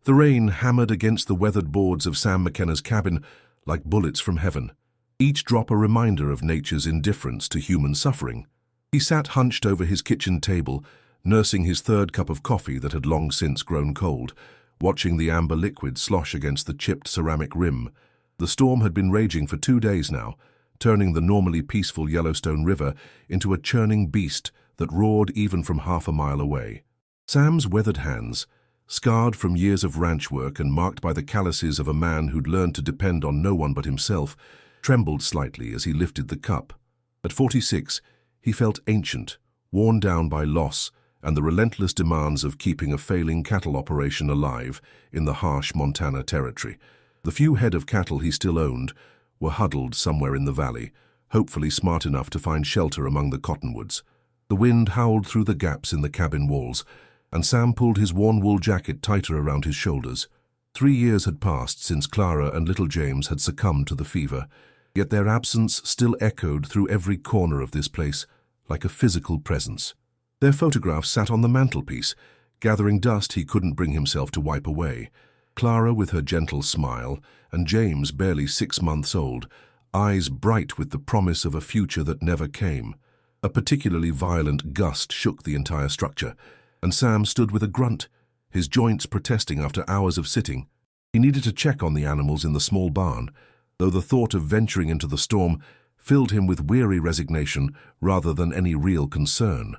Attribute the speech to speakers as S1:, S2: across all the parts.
S1: The rain hammered against the weathered boards of Sam McKenna's cabin like bullets from heaven, each drop a reminder of nature's indifference to human suffering. He sat hunched over his kitchen table, nursing his third cup of coffee that had long since grown cold, watching the amber liquid slosh against the chipped ceramic rim. The storm had been raging for 2 days now, turning the normally peaceful Yellowstone River into a churning beast that roared even from half a mile away. Sam's weathered hands, scarred from years of ranch work and marked by the calluses of a man who'd learned to depend on no one but himself, trembled slightly as he lifted the cup. At 46, he felt ancient, worn down by loss and the relentless demands of keeping a failing cattle operation alive in the harsh Montana territory. The few head of cattle he still owned were huddled somewhere in the valley, hopefully smart enough to find shelter among the cottonwoods. The wind howled through the gaps in the cabin walls, and Sam pulled his worn wool jacket tighter around his shoulders. 3 years had passed since Clara and little James had succumbed to the fever, yet their absence still echoed through every corner of this place, like a physical presence. Their photographs sat on the mantelpiece, gathering dust he couldn't bring himself to wipe away. Clara with her gentle smile, and James barely 6 months old, eyes bright with the promise of a future that never came. A particularly violent gust shook the entire structure, and Sam stood with a grunt, his joints protesting after hours of sitting. He needed to check on the animals in the small barn, though the thought of venturing into the storm filled him with weary resignation rather than any real concern.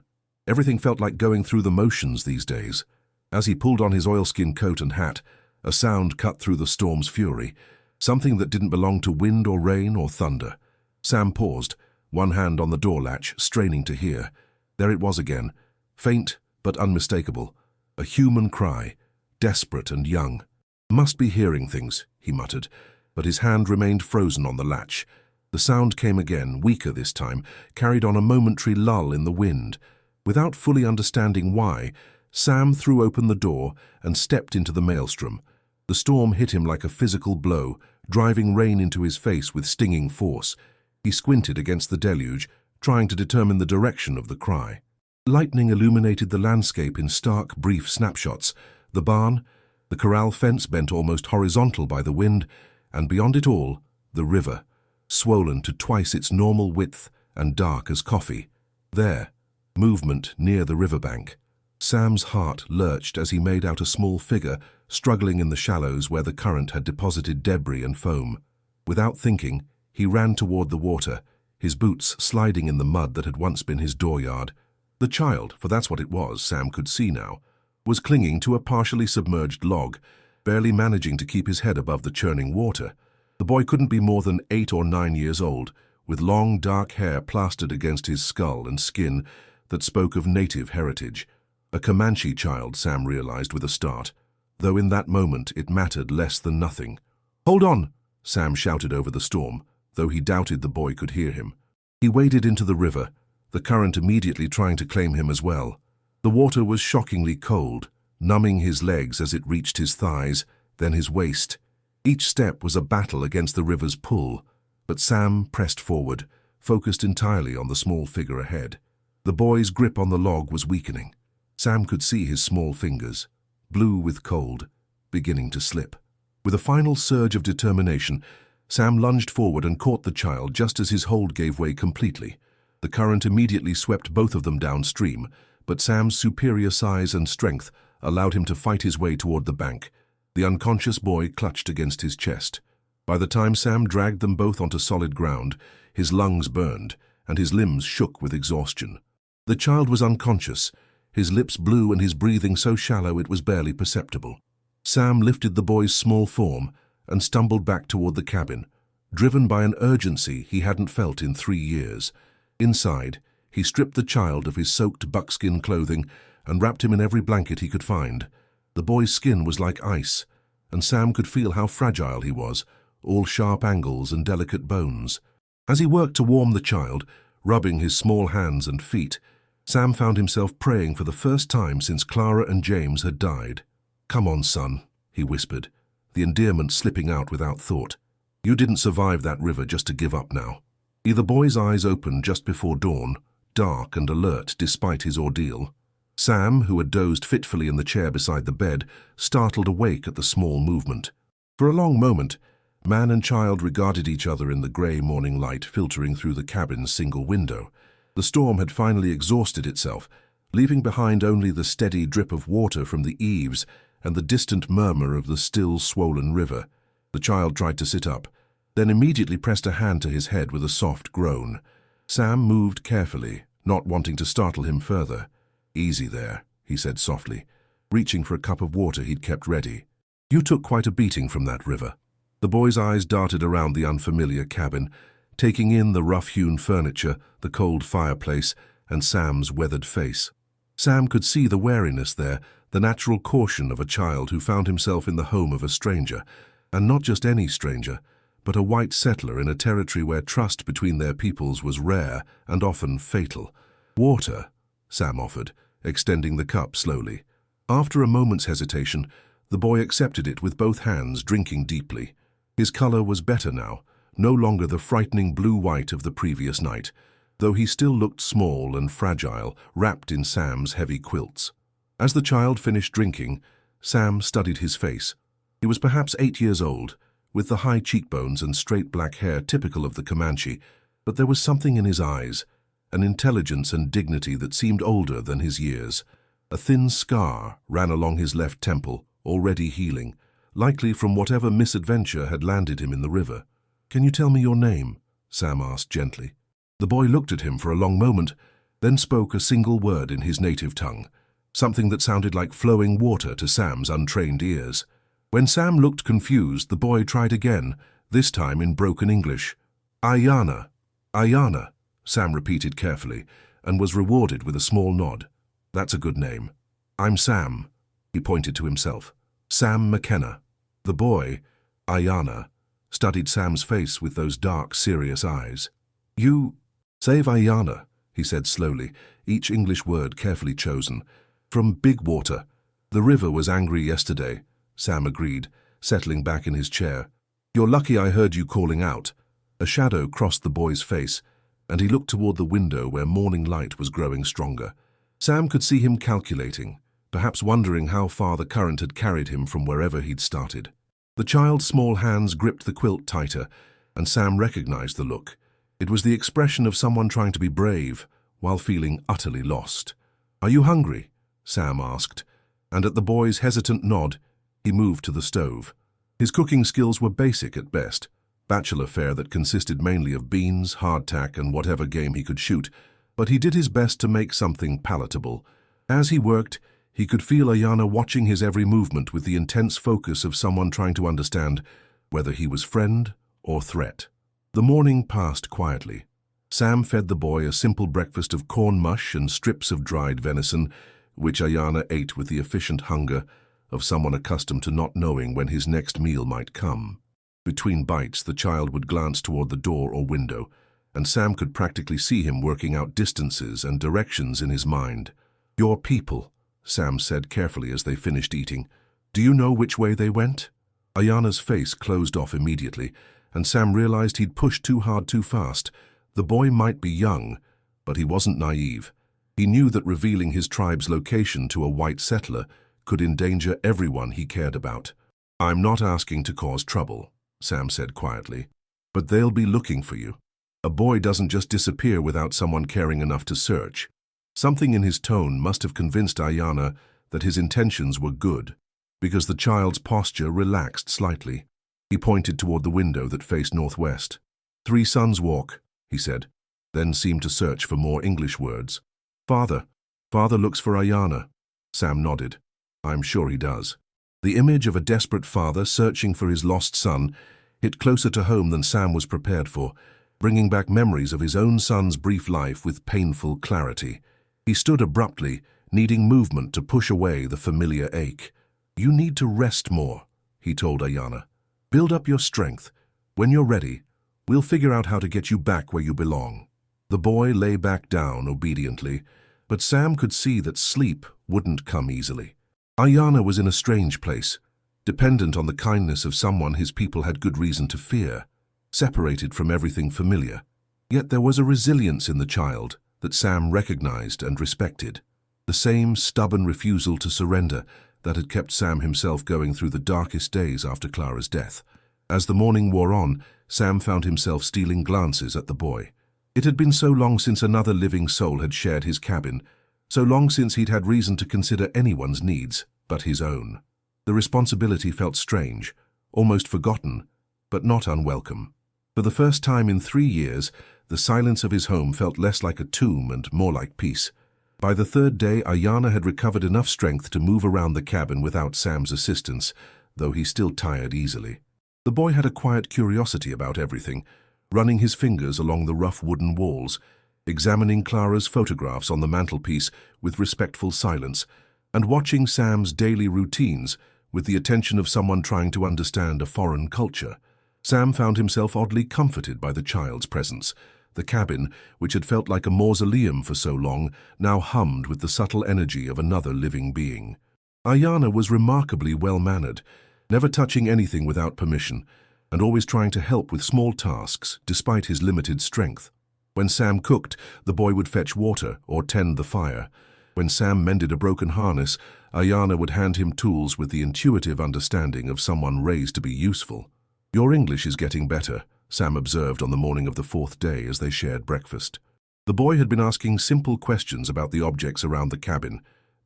S1: Everything felt like going through the motions these days. As he pulled on his oilskin coat and hat, a sound cut through the storm's fury, something that didn't belong to wind or rain or thunder. Sam paused, one hand on the door latch, straining to hear. There it was again, faint but unmistakable, a human cry, desperate and young. "Must be hearing things," he muttered, but his hand remained frozen on the latch. The sound came again, weaker this time, carried on a momentary lull in the wind. Without fully understanding why, Sam threw open the door and stepped into the maelstrom. The storm hit him like a physical blow, driving rain into his face with stinging force. He squinted against the deluge, trying to determine the direction of the cry. Lightning illuminated the landscape in stark, brief snapshots. The barn, the corral fence bent almost horizontal by the wind, and beyond it all, the river, swollen to twice its normal width and dark as coffee. There, movement near the riverbank. Sam's heart lurched as he made out a small figure struggling in the shallows where the current had deposited debris and foam. Without thinking, he ran toward the water, his boots sliding in the mud that had once been his dooryard. The child, for that's what it was, Sam could see now, was clinging to a partially submerged log, barely managing to keep his head above the churning water. The boy couldn't be more than 8 or 9 years old, with long dark hair plastered against his skull and skin that spoke of native heritage. A Comanche child, Sam realized with a start, though in that moment it mattered less than nothing. "Hold on!" Sam shouted over the storm, though he doubted the boy could hear him. He waded into the river, the current immediately trying to claim him as well. The water was shockingly cold, numbing his legs as it reached his thighs, then his waist. Each step was a battle against the river's pull, but Sam pressed forward, focused entirely on the small figure ahead. The boy's grip on the log was weakening. Sam could see his small fingers, blue with cold, beginning to slip. With a final surge of determination, Sam lunged forward and caught the child just as his hold gave way completely. The current immediately swept both of them downstream, but Sam's superior size and strength allowed him to fight his way toward the bank. The unconscious boy clutched against his chest. By the time Sam dragged them both onto solid ground, his lungs burned, and his limbs shook with exhaustion. The child was unconscious, his lips blue and his breathing so shallow it was barely perceptible. Sam lifted the boy's small form and stumbled back toward the cabin, driven by an urgency he hadn't felt in 3 years. Inside, he stripped the child of his soaked buckskin clothing and wrapped him in every blanket he could find. The boy's skin was like ice, and Sam could feel how fragile he was, all sharp angles and delicate bones. As he worked to warm the child, rubbing his small hands and feet, Sam found himself praying for the first time since Clara and James had died. "Come on, son," he whispered, the endearment slipping out without thought. "You didn't survive that river just to give up now." The boy's eyes opened just before dawn, dark and alert despite his ordeal. Sam, who had dozed fitfully in the chair beside the bed, startled awake at the small movement. For a long moment, man and child regarded each other in the grey morning light filtering through the cabin's single window. The storm had finally exhausted itself, leaving behind only the steady drip of water from the eaves and the distant murmur of the still swollen river. The child tried to sit up, then immediately pressed a hand to his head with a soft groan. Sam moved carefully, not wanting to startle him further. "Easy there," he said softly, reaching for a cup of water he'd kept ready. "You took quite a beating from that river." The boy's eyes darted around the unfamiliar cabin, taking in the rough-hewn furniture, the cold fireplace, and Sam's weathered face. Sam could see the wariness there, the natural caution of a child who found himself in the home of a stranger, and not just any stranger, but a white settler in a territory where trust between their peoples was rare and often fatal. "Water," Sam offered, extending the cup slowly. After a moment's hesitation, the boy accepted it with both hands, drinking deeply. His color was better now, no longer the frightening blue-white of the previous night, though he still looked small and fragile, wrapped in Sam's heavy quilts. As the child finished drinking, Sam studied his face. He was perhaps 8 years old, with the high cheekbones and straight black hair typical of the Comanche, but there was something in his eyes, an intelligence and dignity that seemed older than his years. A thin scar ran along his left temple, already healing, likely from whatever misadventure had landed him in the river. "Can you tell me your name?" Sam asked gently. The boy looked at him for a long moment, then spoke a single word in his native tongue, something that sounded like flowing water to Sam's untrained ears. When Sam looked confused, the boy tried again, this time in broken English. "Ayana, Ayana," Sam repeated carefully, and was rewarded with a small nod. "That's a good name." "I'm Sam," he pointed to himself. "Sam McKenna." The boy, Ayana, studied Sam's face with those dark, serious eyes. "You save Ayana," he said slowly, each English word carefully chosen. "From Big Water. The river was angry yesterday," Sam agreed, settling back in his chair. "You're lucky I heard you calling out." A shadow crossed the boy's face, and he looked toward the window where morning light was growing stronger. Sam could see him calculating, perhaps wondering how far the current had carried him from wherever he'd started. The child's small hands gripped the quilt tighter, and Sam recognized the look. It was the expression of someone trying to be brave while feeling utterly lost. "Are you hungry?" Sam asked, and at the boy's hesitant nod, he moved to the stove. His cooking skills were basic at best, bachelor fare that consisted mainly of beans, hardtack, and whatever game he could shoot, but he did his best to make something palatable. As he worked, he could feel Ayana watching his every movement with the intense focus of someone trying to understand whether he was friend or threat. The morning passed quietly. Sam fed the boy a simple breakfast of corn mush and strips of dried venison, which Ayana ate with the efficient hunger of someone accustomed to not knowing when his next meal might come. Between bites, the child would glance toward the door or window, and Sam could practically see him working out distances and directions in his mind. "Your people," Sam said carefully as they finished eating. "Do you know which way they went?" Ayana's face closed off immediately, and Sam realized he'd pushed too hard too fast. The boy might be young, but he wasn't naive. He knew that revealing his tribe's location to a white settler could endanger everyone he cared about. "I'm not asking to cause trouble," Sam said quietly, "but they'll be looking for you. A boy doesn't just disappear without someone caring enough to search." Something in his tone must have convinced Ayana that his intentions were good, because the child's posture relaxed slightly. He pointed toward the window that faced northwest. "3 Suns Walk," he said, then seemed to search for more English words. Father looks for Ayana." Sam nodded. "I'm sure he does." The image of a desperate father searching for his lost son hit closer to home than Sam was prepared for, bringing back memories of his own son's brief life with painful clarity. He stood abruptly, needing movement to push away the familiar ache. "You need to rest more," he told Ayana. "Build up your strength. When you're ready, we'll figure out how to get you back where you belong." The boy lay back down obediently, but Sam could see that sleep wouldn't come easily. Ayana was in a strange place, dependent on the kindness of someone his people had good reason to fear, separated from everything familiar. Yet there was a resilience in the child that Sam recognized and respected. The same stubborn refusal to surrender that had kept Sam himself going through the darkest days after Clara's death. As the morning wore on, Sam found himself stealing glances at the boy. It had been so long since another living soul had shared his cabin, so long since he'd had reason to consider anyone's needs but his own. The responsibility felt strange, almost forgotten, but not unwelcome. For the first time in 3 years, the silence of his home felt less like a tomb and more like peace. By the third day, Ayana had recovered enough strength to move around the cabin without Sam's assistance, though he still tired easily. The boy had a quiet curiosity about everything, running his fingers along the rough wooden walls, examining Clara's photographs on the mantelpiece with respectful silence, and watching Sam's daily routines with the attention of someone trying to understand a foreign culture. Sam found himself oddly comforted by the child's presence. The cabin, which had felt like a mausoleum for so long, now hummed with the subtle energy of another living being. Ayana was remarkably well-mannered, never touching anything without permission, and always trying to help with small tasks despite his limited strength. When Sam cooked, the boy would fetch water or tend the fire. When Sam mended a broken harness, Ayana would hand him tools with the intuitive understanding of someone raised to be useful. "Your English is getting better," Sam observed on the morning of the 4th day as they shared breakfast. The boy had been asking simple questions about the objects around the cabin,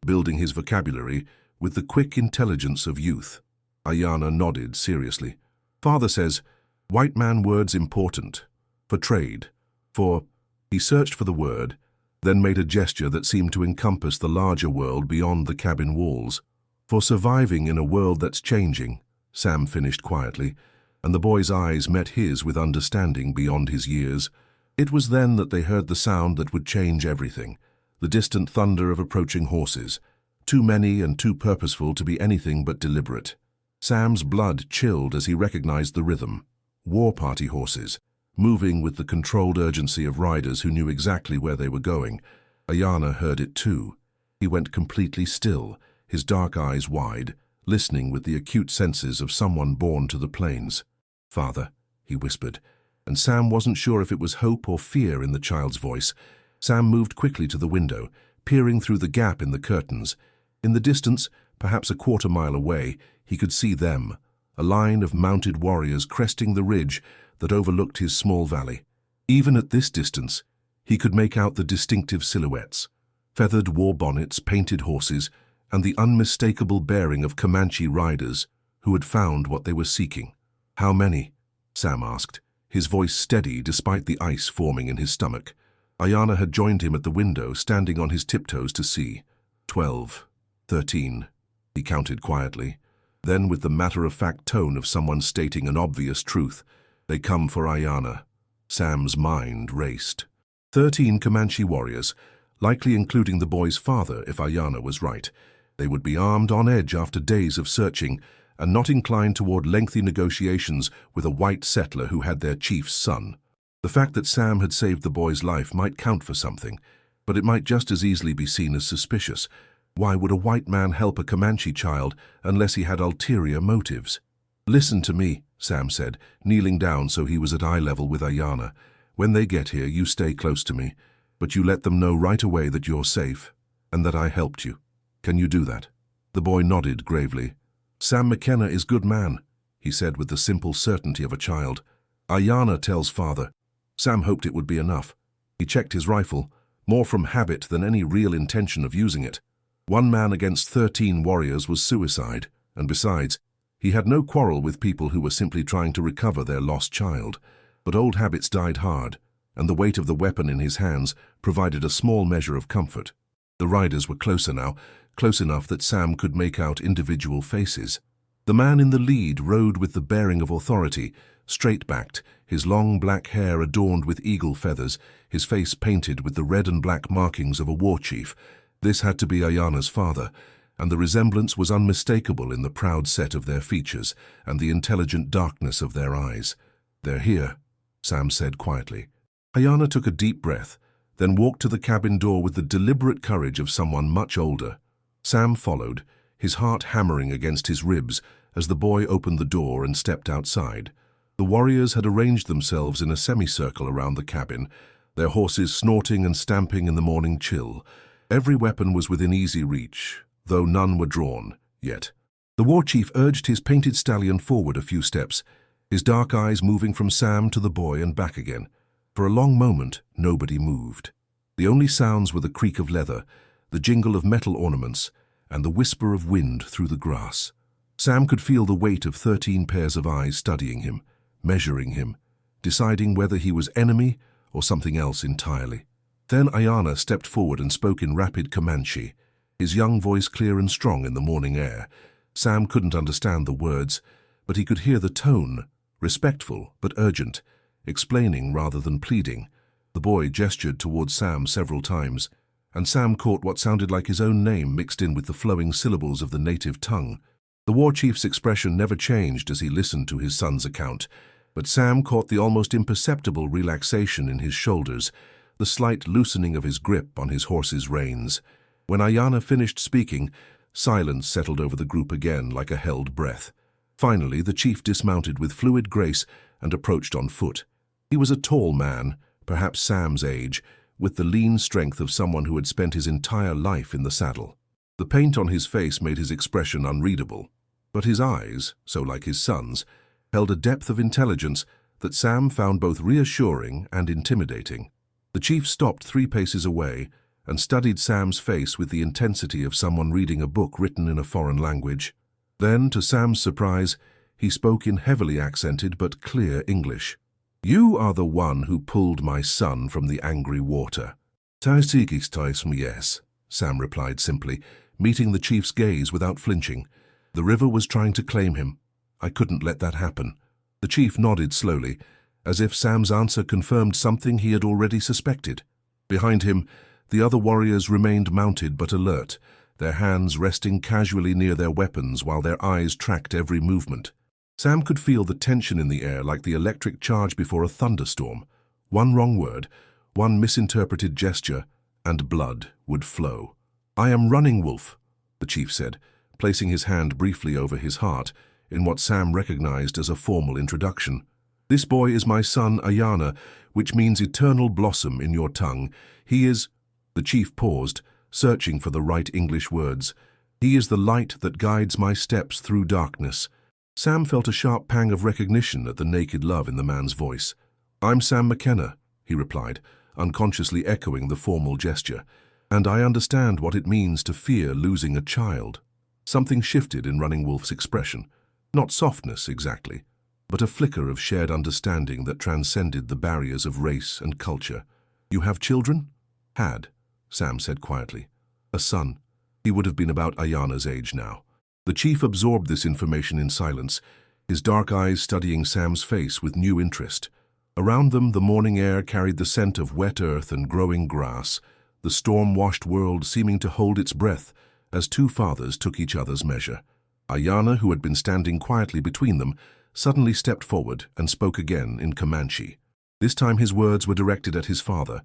S1: building his vocabulary with the quick intelligence of youth. Ayana nodded seriously. "Father says, white man words important. For trade. For..." He searched for the word, then made a gesture that seemed to encompass the larger world beyond the cabin walls. "For surviving in a world that's changing," Sam finished quietly, and the boy's eyes met his with understanding beyond his years. It was then that they heard the sound that would change everything, the distant thunder of approaching horses, too many and too purposeful to be anything but deliberate. Sam's blood chilled as he recognized the rhythm. War party horses, moving with the controlled urgency of riders who knew exactly where they were going. Ayana heard it too. He went completely still, his dark eyes wide, listening with the acute senses of someone born to the plains. "Father," he whispered, and Sam wasn't sure if it was hope or fear in the child's voice. Sam moved quickly to the window, peering through the gap in the curtains. In the distance, perhaps a quarter-mile away, he could see them, a line of mounted warriors cresting the ridge that overlooked his small valley. Even at this distance, he could make out the distinctive silhouettes, feathered war bonnets, painted horses, and the unmistakable bearing of Comanche riders who had found what they were seeking. "How many?" Sam asked, his voice steady despite the ice forming in his stomach. Ayana had joined him at the window, standing on his tiptoes to see. 12, 13, he counted quietly. Then, with the matter-of-fact tone of someone stating an obvious truth, "They come for Ayana." Sam's mind raced. 13 Comanche warriors, likely including the boy's father if Ayana was right. They would be armed on edge after days of searching, and not inclined toward lengthy negotiations with a white settler who had their chief's son. The fact that Sam had saved the boy's life might count for something, but it might just as easily be seen as suspicious. Why would a white man help a Comanche child unless he had ulterior motives? "Listen to me," Sam said, kneeling down so he was at eye level with Ayana. "When they get here, you stay close to me, but you let them know right away that you're safe, and that I helped you. Can you do that?" The boy nodded gravely. "Sam McKenna is good man," he said with the simple certainty of a child. "Ayana tells father." Sam hoped it would be enough. He checked his rifle, more from habit than any real intention of using it. 1 man against 13 warriors was suicide, and besides, he had no quarrel with people who were simply trying to recover their lost child. But old habits died hard, and the weight of the weapon in his hands provided a small measure of comfort. The riders were closer now, close enough that Sam could make out individual faces. The man in the lead rode with the bearing of authority, straight-backed, his long black hair adorned with eagle feathers, his face painted with the red and black markings of a war chief. This had to be Ayana's father, and the resemblance was unmistakable in the proud set of their features and the intelligent darkness of their eyes. "They're here," Sam said quietly. Ayana took a deep breath, then walked to the cabin door with the deliberate courage of someone much older. Sam followed, his heart hammering against his ribs as the boy opened the door and stepped outside. The warriors had arranged themselves in a semicircle around the cabin, their horses snorting and stamping in the morning chill. Every weapon was within easy reach, though none were drawn, yet. The war chief urged his painted stallion forward a few steps, his dark eyes moving from Sam to the boy and back again. For a long moment, nobody moved. The only sounds were the creak of leather, the jingle of metal ornaments, and the whisper of wind through the grass. Sam could feel the weight of 13 pairs of eyes studying him, measuring him, deciding whether he was enemy or something else entirely. Then Ayana stepped forward and spoke in rapid Comanche, his young voice clear and strong in the morning air. Sam couldn't understand the words, but he could hear the tone, respectful but urgent, explaining rather than pleading. The boy gestured towards Sam several times, and Sam caught what sounded like his own name mixed in with the flowing syllables of the native tongue. The war chief's expression never changed as he listened to his son's account, but Sam caught the almost imperceptible relaxation in his shoulders, the slight loosening of his grip on his horse's reins. When Ayana finished speaking, silence settled over the group again like a held breath. Finally, the chief dismounted with fluid grace and approached on foot. He was a tall man, perhaps Sam's age, with the lean strength of someone who had spent his entire life in the saddle. The paint on his face made his expression unreadable, but his eyes, so like his son's, held a depth of intelligence that Sam found both reassuring and intimidating. The chief stopped 3 paces away and studied Sam's face with the intensity of someone reading a book written in a foreign language. Then, to Sam's surprise, he spoke in heavily accented but clear English. "You are the one who pulled my son from the angry water." "Yes," Sam replied simply, meeting the chief's gaze without flinching. "The river was trying to claim him. I couldn't let that happen." The chief nodded slowly, as if Sam's answer confirmed something he had already suspected. Behind him, the other warriors remained mounted but alert, their hands resting casually near their weapons while their eyes tracked every movement. Sam could feel the tension in the air like the electric charge before a thunderstorm. One wrong word, one misinterpreted gesture, and blood would flow. "I am Running Wolf," the chief said, placing his hand briefly over his heart in what Sam recognized as a formal introduction. "This boy is my son Ayana, which means eternal blossom in your tongue. He is—" The chief paused, searching for the right English words. "He is the light that guides my steps through darkness." Sam felt a sharp pang of recognition at the naked love in the man's voice. "I'm Sam McKenna," he replied, unconsciously echoing the formal gesture, "and I understand what it means to fear losing a child." Something shifted in Running Wolf's expression. Not softness, exactly, but a flicker of shared understanding that transcended the barriers of race and culture. "You have children?" "Had," Sam said quietly. "A son." He would have been about Ayana's age now. The chief absorbed this information in silence, his dark eyes studying Sam's face with new interest. Around them, the morning air carried the scent of wet earth and growing grass, the storm-washed world seeming to hold its breath as 2 fathers took each other's measure. Ayana, who had been standing quietly between them, suddenly stepped forward and spoke again in Comanche. This time his words were directed at his father,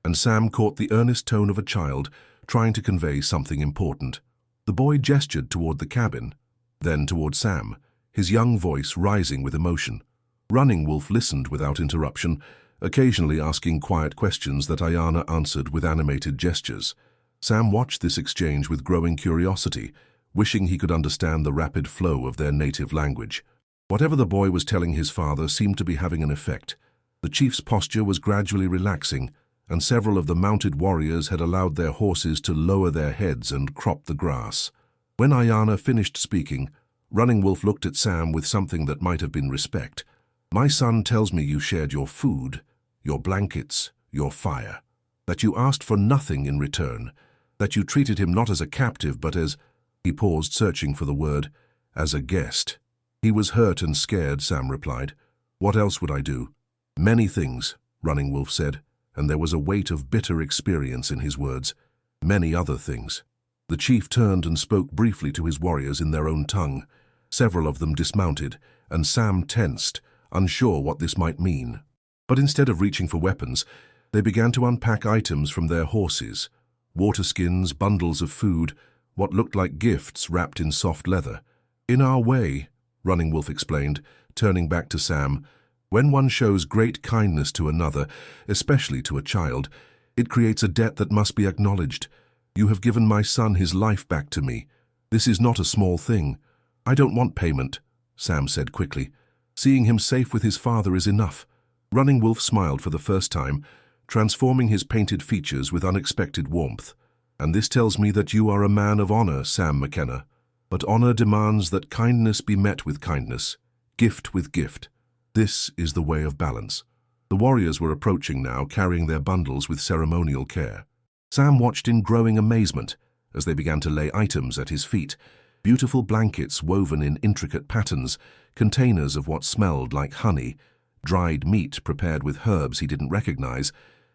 S1: and Sam caught the earnest tone of a child trying to convey something important. The boy gestured toward the cabin, then toward Sam, his young voice rising with emotion. Running Wolf listened without interruption, occasionally asking quiet questions that Ayana answered with animated gestures. Sam watched this exchange with growing curiosity, wishing he could understand the rapid flow of their native language. Whatever the boy was telling his father seemed to be having an effect. The chief's posture was gradually relaxing, and several of the mounted warriors had allowed their horses to lower their heads and crop the grass. When Ayana finished speaking, Running Wolf looked at Sam with something that might have been respect. "My son tells me you shared your food, your blankets, your fire, that you asked for nothing in return, that you treated him not as a captive but as—" He paused, searching for the word, "as a guest." "He was hurt and scared," Sam replied. "What else would I do?" "Many things," Running Wolf said, and there was a weight of bitter experience in his words. "Many other things." The chief turned and spoke briefly to his warriors in their own tongue. Several of them dismounted, and Sam tensed, unsure what this might mean. But instead of reaching for weapons, they began to unpack items from their horses: water skins, bundles of food, what looked like gifts wrapped in soft leather. "In our way," Running Wolf explained, turning back to Sam, "when one shows great kindness to another, especially to a child, it creates a debt that must be acknowledged. You have given my son his life back to me. This is not a small thing. I don't want payment, Sam said quickly. Seeing him safe with his father is enough. Running Wolf smiled for the first time, transforming his painted features with unexpected warmth. And this tells me that you are a man of honor, Sam McKenna. But honor demands that kindness be met with kindness, gift with gift. This is the way of balance. The warriors were approaching now, carrying their bundles with ceremonial care. Sam watched in growing amazement as they began to lay items at his feet. Beautiful blankets woven in intricate patterns, containers of what smelled like honey, dried meat prepared with herbs he didn't recognize,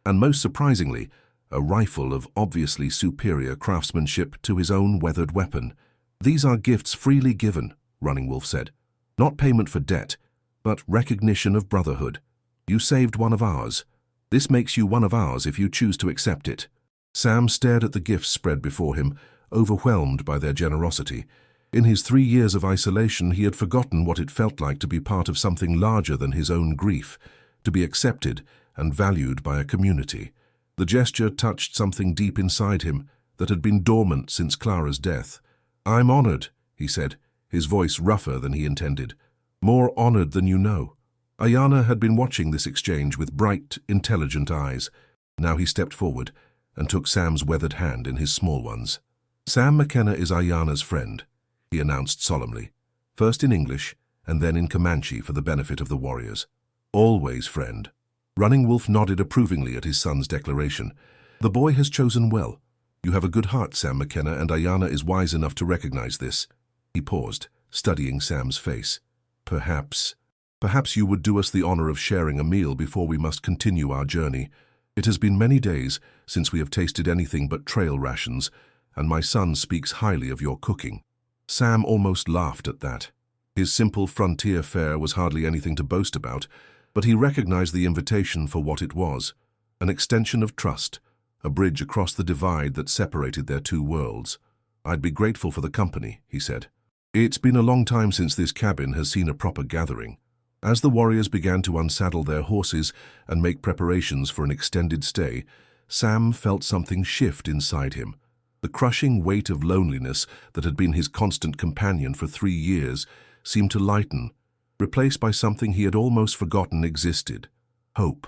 S1: and most surprisingly, a rifle of obviously superior craftsmanship to his own weathered weapon. These are gifts freely given, Running Wolf said. Not payment for debt, but recognition of brotherhood. You saved one of ours. This makes you one of ours if you choose to accept it. Sam stared at the gifts spread before him, overwhelmed by their generosity. In his 3 years of isolation, he had forgotten what it felt like to be part of something larger than his own grief, to be accepted and valued by a community. The gesture touched something deep inside him that had been dormant since Clara's death. I'm honored, he said, his voice rougher than he intended. More honored than you know. Ayana had been watching this exchange with bright, intelligent eyes. Now he stepped forward and took Sam's weathered hand in his small ones. Sam McKenna is Ayana's friend, he announced solemnly, first in English and then in Comanche for the benefit of the warriors. Always friend. Running Wolf nodded approvingly at his son's declaration. The boy has chosen well. You have a good heart, Sam McKenna, and Ayana is wise enough to recognize this. He paused, studying Sam's face. Perhaps you would do us the honor of sharing a meal before we must continue our journey. It has been many days since we have tasted anything but trail rations, and my son speaks highly of your cooking. Sam almost laughed at that. His simple frontier fare was hardly anything to boast about, but he recognized the invitation for what it was, an extension of trust, a bridge across the divide that separated their two worlds. I'd be grateful for the company, he said. It's been a long time since this cabin has seen a proper gathering. As the warriors began to unsaddle their horses and make preparations for an extended stay, Sam felt something shift inside him. The crushing weight of loneliness that had been his constant companion for 3 years seemed to lighten, replaced by something he had almost forgotten existed. Hope.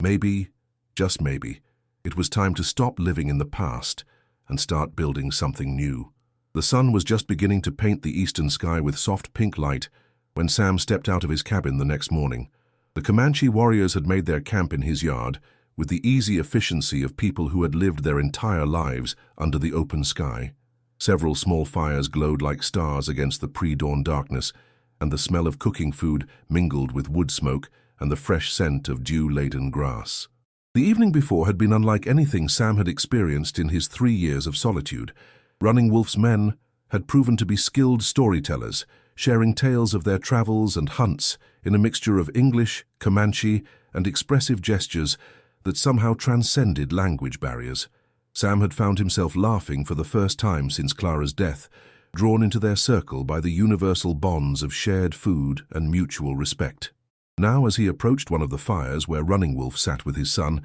S1: Maybe, just maybe, it was time to stop living in the past and start building something new. The sun was just beginning to paint the eastern sky with soft pink light when Sam stepped out of his cabin the next morning. The Comanche warriors had made their camp in his yard with the easy efficiency of people who had lived their entire lives under the open sky. Several small fires glowed like stars against the pre-dawn darkness, and the smell of cooking food mingled with wood smoke and the fresh scent of dew-laden grass. The evening before had been unlike anything Sam had experienced in his 3 years of solitude. Running Wolf's men had proven to be skilled storytellers, sharing tales of their travels and hunts in a mixture of English, Comanche, and expressive gestures that somehow transcended language barriers. Sam had found himself laughing for the first time since Clara's death, drawn into their circle by the universal bonds of shared food and mutual respect. Now, as he approached one of the fires where Running Wolf sat with his son,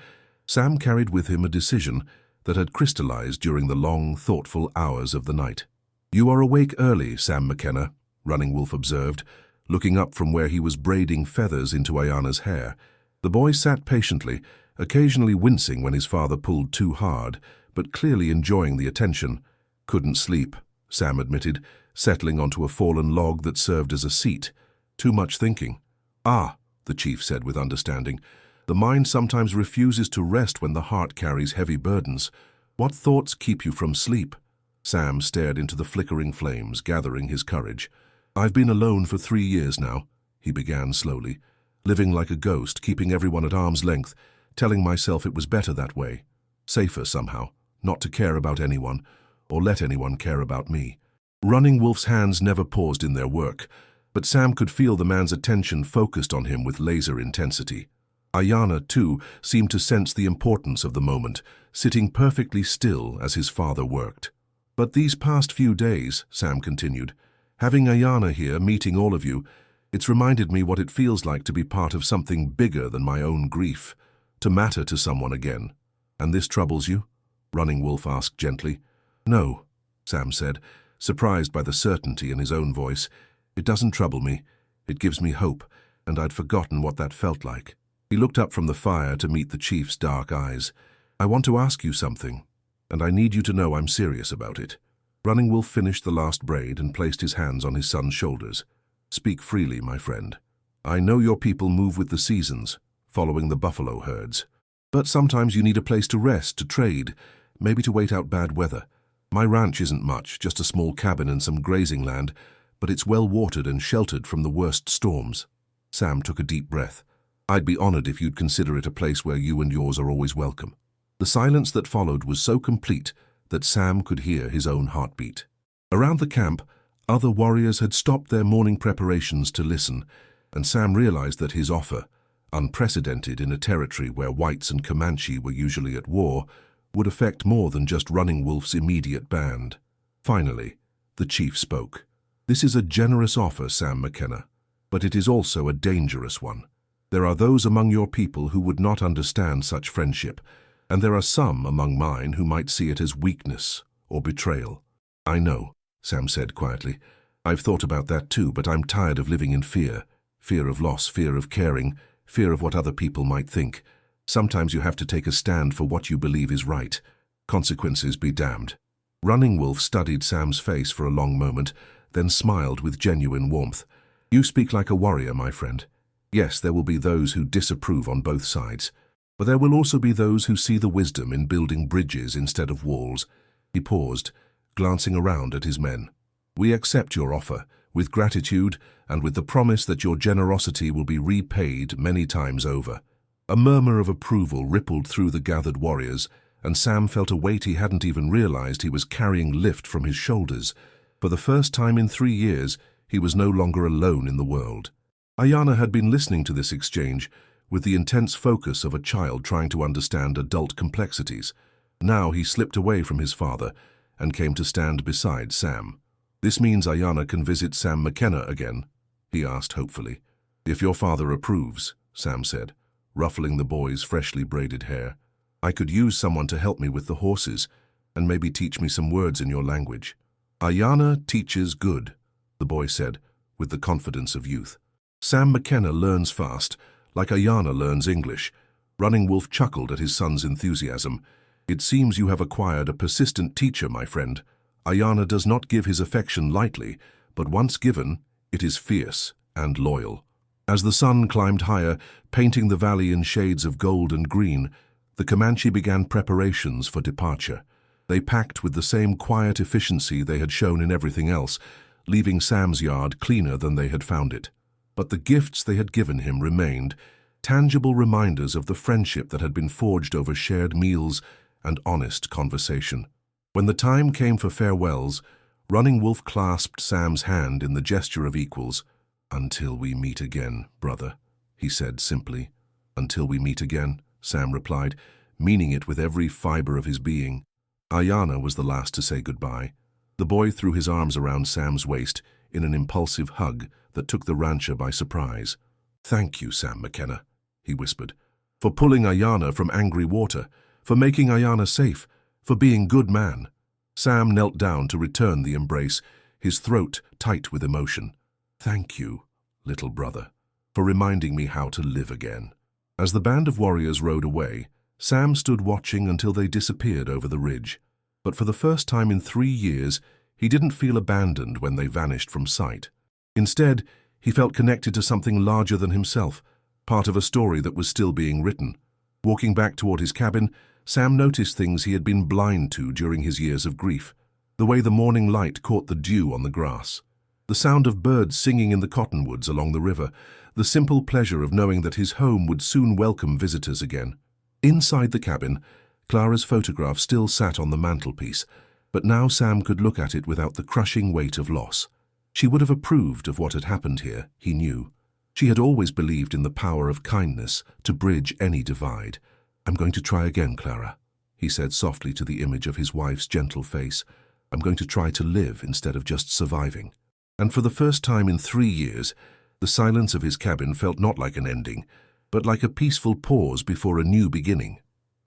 S1: Sam carried with him a decision that had crystallized during the long, thoughtful hours of the night. You are awake early, Sam McKenna, Running Wolf observed, looking up from where he was braiding feathers into Ayana's hair. The boy sat patiently, occasionally wincing when his father pulled too hard, but clearly enjoying the attention. Couldn't sleep, Sam admitted, settling onto a fallen log that served as a seat. Too much thinking. Ah, the chief said with understanding. The mind sometimes refuses to rest when the heart carries heavy burdens. What thoughts keep you from sleep? Sam stared into the flickering flames, gathering his courage. I've been alone for 3 years now, he began slowly, living like a ghost, keeping everyone at arm's length, telling myself it was better that way, safer somehow, not to care about anyone, or let anyone care about me. Running Wolf's hands never paused in their work, but Sam could feel the man's attention focused on him with laser intensity. Ayana, too, seemed to sense the importance of the moment, sitting perfectly still as his father worked. But these past few days, Sam continued, having Ayana here, meeting all of you, it's reminded me what it feels like to be part of something bigger than my own grief, to matter to someone again. And this troubles you? Running Wolf asked gently. No, Sam said, surprised by the certainty in his own voice. It doesn't trouble me. It gives me hope, and I'd forgotten what that felt like. He looked up from the fire to meet the chief's dark eyes. I want to ask you something, and I need you to know I'm serious about it. Running Wolf finished the last braid and placed his hands on his son's shoulders. Speak freely, my friend. I know your people move with the seasons, following the buffalo herds. But sometimes you need a place to rest, to trade, maybe to wait out bad weather. My ranch isn't much, just a small cabin and some grazing land, but it's well watered and sheltered from the worst storms. Sam took a deep breath. I'd be honored if you'd consider it a place where you and yours are always welcome. The silence that followed was so complete that Sam could hear his own heartbeat. Around the camp, other warriors had stopped their morning preparations to listen, and Sam realized that his offer, unprecedented in a territory where whites and Comanche were usually at war, would affect more than just Running Wolf's immediate band. Finally, the chief spoke. This is a generous offer, Sam McKenna, but it is also a dangerous one. There are those among your people who would not understand such friendship, and there are some among mine who might see it as weakness or betrayal. I know, Sam said quietly. I've thought about that too, but I'm tired of living in fear. Fear of loss, fear of caring, fear of what other people might think. Sometimes you have to take a stand for what you believe is right. Consequences be damned. Running Wolf studied Sam's face for a long moment, then smiled with genuine warmth. You speak like a warrior, my friend. Yes, there will be those who disapprove on both sides, but there will also be those who see the wisdom in building bridges instead of walls. He paused, glancing around at his men. We accept your offer, with gratitude and with the promise that your generosity will be repaid many times over. A murmur of approval rippled through the gathered warriors, and Sam felt a weight he hadn't even realized he was carrying lift from his shoulders. For the first time in 3 years, he was no longer alone in the world. Ayana had been listening to this exchange with the intense focus of a child trying to understand adult complexities. Now he slipped away from his father and came to stand beside Sam. This means Ayana can visit Sam McKenna again, he asked hopefully. If your father approves, Sam said, ruffling the boy's freshly braided hair. I could use someone to help me with the horses and maybe teach me some words in your language. Ayana teaches good, the boy said, with the confidence of youth. Sam McKenna learns fast, like Ayana learns English. Running Wolf chuckled at his son's enthusiasm. It seems you have acquired a persistent teacher, my friend. Ayana does not give his affection lightly, but once given, it is fierce and loyal. As the sun climbed higher, painting the valley in shades of gold and green, the Comanche began preparations for departure. They packed with the same quiet efficiency they had shown in everything else, leaving Sam's yard cleaner than they had found it. But the gifts they had given him remained, tangible reminders of the friendship that had been forged over shared meals and honest conversation. When the time came for farewells, Running Wolf clasped Sam's hand in the gesture of equals. Until we meet again, brother, he said simply. Until we meet again, Sam replied, meaning it with every fiber of his being. Ayana was the last to say goodbye. The boy threw his arms around Sam's waist in an impulsive hug that took the rancher by surprise. Thank you, Sam McKenna, he whispered, for pulling Ayana from angry water, for making Ayana safe, for being good man. Sam knelt down to return the embrace, his throat tight with emotion. Thank you, little brother, for reminding me how to live again. As the band of warriors rode away, Sam stood watching until they disappeared over the ridge. But for the first time in 3 years, he didn't feel abandoned when they vanished from sight. Instead, he felt connected to something larger than himself, part of a story that was still being written. Walking back toward his cabin, Sam noticed things he had been blind to during his years of grief. The way the morning light caught the dew on the grass, the sound of birds singing in the cottonwoods along the river, the simple pleasure of knowing that his home would soon welcome visitors again. Inside the cabin, Clara's photograph still sat on the mantelpiece, but now Sam could look at it without the crushing weight of loss. She would have approved of what had happened here, he knew. She had always believed in the power of kindness to bridge any divide. I'm going to try again, Clara, he said softly to the image of his wife's gentle face. I'm going to try to live instead of just surviving. And for the first time in 3 years, the silence of his cabin felt not like an ending, but like a peaceful pause before a new beginning.